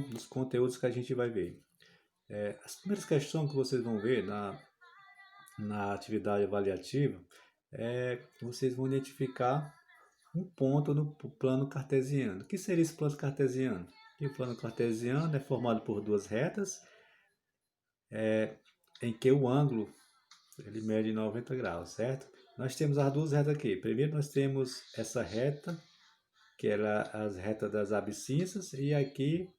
dos conteúdos que a gente vai ver. As primeiras questões que vocês vão ver na atividade avaliativa vocês vão identificar um ponto no plano cartesiano. O que seria esse plano cartesiano? E o plano cartesiano é formado por duas retas, em que o ângulo ele mede 90 graus, certo? Nós temos as duas retas aqui. Primeiro nós temos essa reta, que era as retas das abscissas, e aqui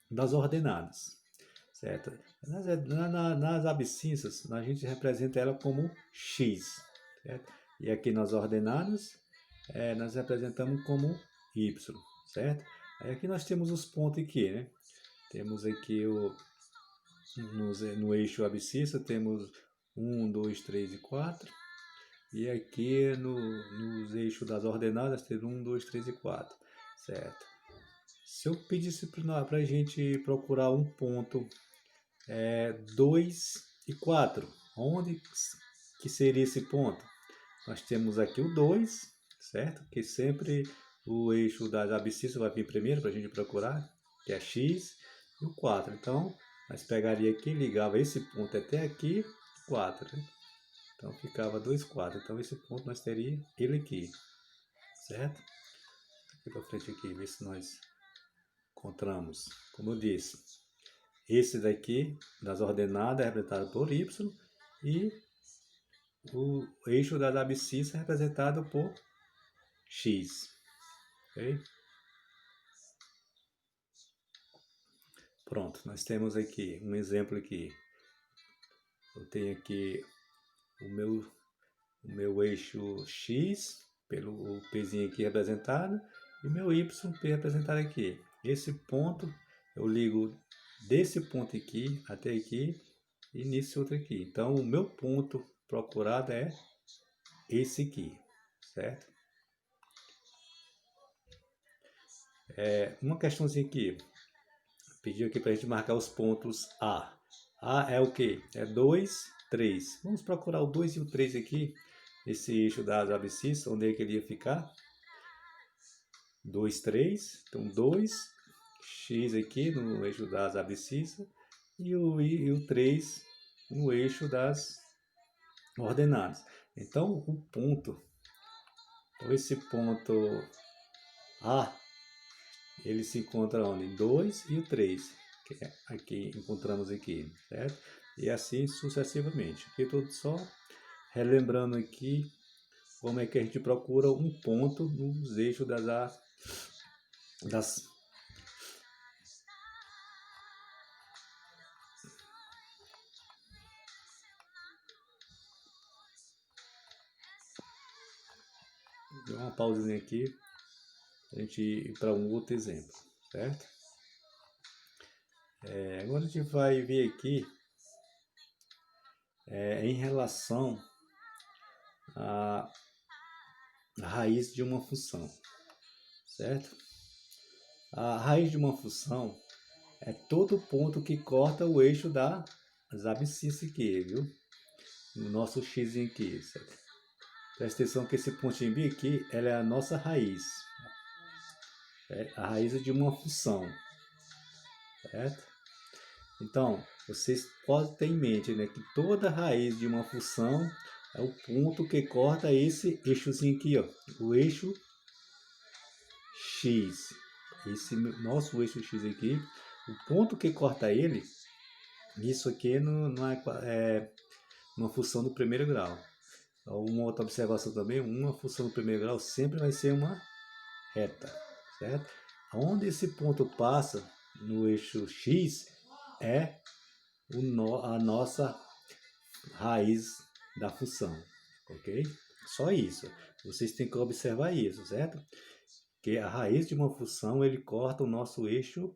das ordenadas, certo? Nas abscissas, a gente representa ela como x, certo? E aqui nas ordenadas, nós representamos como y, certo? Aí aqui nós temos os pontos aqui, né? Temos aqui no eixo abscissa, temos 1, 2, 3 e 4. E aqui nos eixos das ordenadas, temos 1, 2, 3 e 4, certo? Se eu pedisse para a gente procurar um ponto 2 e 4, onde que seria esse ponto? Nós temos aqui o 2, certo? Que sempre o eixo das abscissas vai vir primeiro para a gente procurar, que é x, e o 4. Então, nós pegaria aqui, ligava esse ponto até aqui, 4, né? Então ficava 2, 4. Então esse ponto nós teria ele aqui, certo? Aqui para frente aqui, ver se nós encontramos. Como eu disse, esse daqui das ordenadas é representado por y e o eixo das abscissas é representado por x, ok? Pronto, nós temos aqui um exemplo aqui. Eu tenho aqui o meu eixo x, pelo pezinho aqui representado, e o meu y representado aqui. Esse ponto eu ligo desse ponto aqui até aqui e nesse outro aqui. Então o meu ponto procurado é esse aqui, certo? Uma questãozinha aqui. Pediu aqui para a gente marcar os pontos A. A é o que? É 2, 3. Vamos procurar o 2 e o 3 aqui. Esse eixo das abscissas, onde é que ele ia ficar? 2, 3. Então 2, x aqui no eixo das abscissas e o 3 no eixo das ordenadas. Então o ponto, então esse ponto A, ele se encontra onde? 2 e o 3, que é aqui, encontramos aqui, certo? E assim sucessivamente. Aqui estou só relembrando aqui como é que a gente procura um ponto nos eixos das Deu uma pausinha aqui a gente ir para um outro exemplo, certo? Agora a gente vai ver aqui em relação à raiz de uma função, certo? A raiz de uma função é todo ponto que corta o eixo das abscissas aqui, viu? No nosso x aqui, certo? Presta atenção que esse pontinho B aqui, ela é a nossa raiz. É a raiz de uma função, certo? Então, vocês podem ter em mente, né, que toda raiz de uma função é o ponto que corta esse eixozinho aqui, ó, o eixo x. Esse nosso eixo x aqui, o ponto que corta ele, isso aqui não é uma função do primeiro grau. Uma outra observação também, uma função do primeiro grau sempre vai ser uma reta, certo? Onde esse ponto passa no eixo x é a nossa raiz da função, ok? Só isso. Vocês têm que observar isso, certo? Que a raiz de uma função ele corta o nosso eixo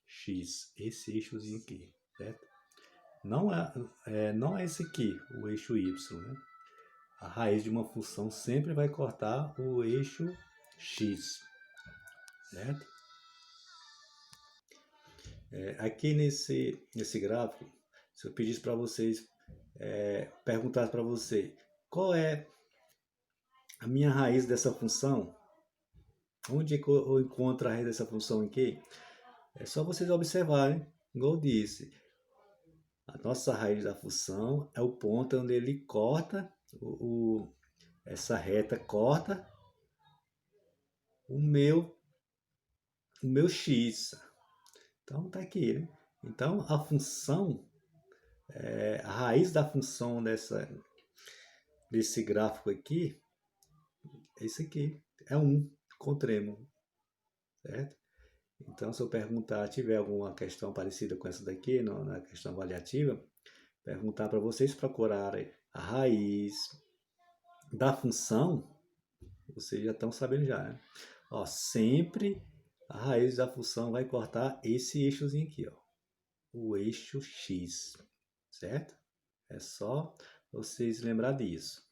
x, esse eixozinho aqui, certo? Não é esse aqui, o eixo y, né? A raiz de uma função sempre vai cortar o eixo x, certo? Aqui nesse gráfico, se eu pedisse para vocês, perguntasse para você qual é a minha raiz dessa função, onde é que eu encontro a raiz dessa função aqui? É só vocês observarem, igual eu disse. A nossa raiz da função é o ponto onde ele corta, essa reta corta o meu x. Então tá aqui, né? Então a função, a raiz da função desse gráfico aqui, é isso aqui, é 1 com tremo, certo? Então se eu perguntar, tiver alguma questão parecida com essa daqui, na questão avaliativa, perguntar para vocês procurarem a raiz da função, vocês já estão sabendo já, né? Ó, sempre a raiz da função vai cortar esse eixozinho aqui, ó, o eixo x, certo? É só vocês lembrar disso.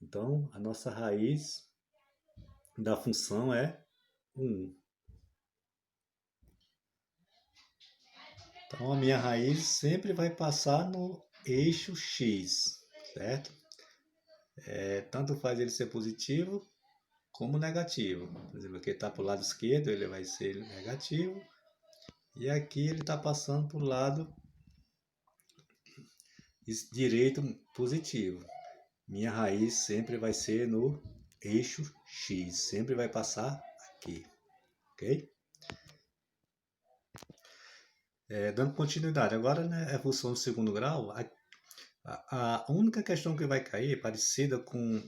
Então, a nossa raiz da função é 1. Então, a minha raiz sempre vai passar no eixo x, certo? Tanto faz ele ser positivo como negativo. Por exemplo, aqui está para o lado esquerdo, ele vai ser negativo. E aqui ele está passando para o lado direito positivo. Minha raiz sempre vai ser no eixo x, sempre vai passar aqui, ok? Dando continuidade, agora, né, a função do segundo grau, a única questão que vai cair é parecida com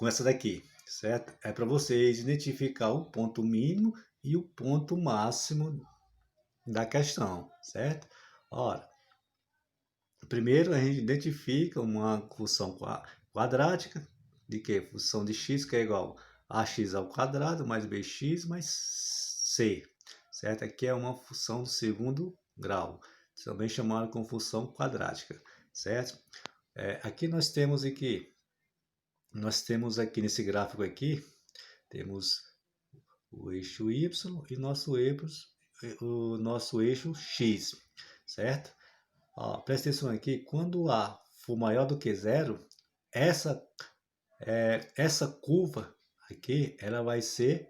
essa daqui, certo? É para vocês identificar o ponto mínimo e o ponto máximo da questão, certo? Ora, primeiro a gente identifica uma função quadrática, de que? Função de x que é igual a ax ao quadrado mais bx mais c, certo? Aqui é uma função do segundo grau, também chamada como função quadrática, certo? Aqui nós temos nesse gráfico aqui, temos o eixo y e o nosso eixo x, certo? Ó, presta atenção aqui, quando A for maior do que zero, essa curva aqui, ela vai ser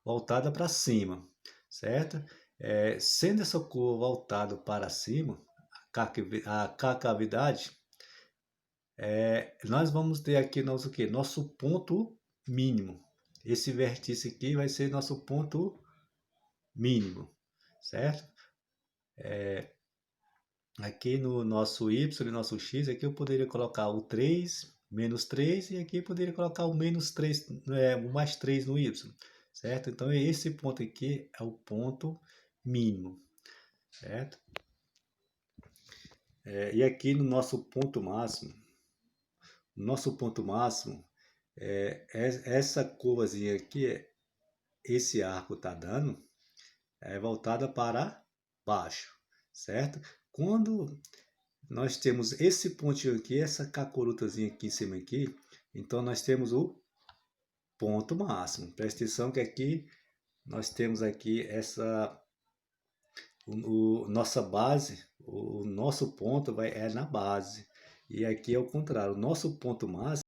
voltada para cima, certo? Sendo essa curva voltada para cima, a concavidade, nós vamos ter aqui nosso ponto mínimo. Esse vértice aqui vai ser nosso ponto mínimo, certo? Aqui no nosso y e nosso x, aqui eu poderia colocar o 3, menos 3, e aqui eu poderia colocar o menos 3, o mais 3 no y, certo? Então, esse ponto aqui é o ponto mínimo, certo? E aqui no nosso ponto máximo, essa curvazinha aqui, esse arco está dando, é voltada para baixo, certo? Quando nós temos esse pontinho aqui, essa cacorutazinha aqui em cima aqui, então nós temos o ponto máximo. Presta atenção que aqui nós temos aqui nossa base, o nosso ponto é na base, e aqui é o contrário, o nosso ponto máximo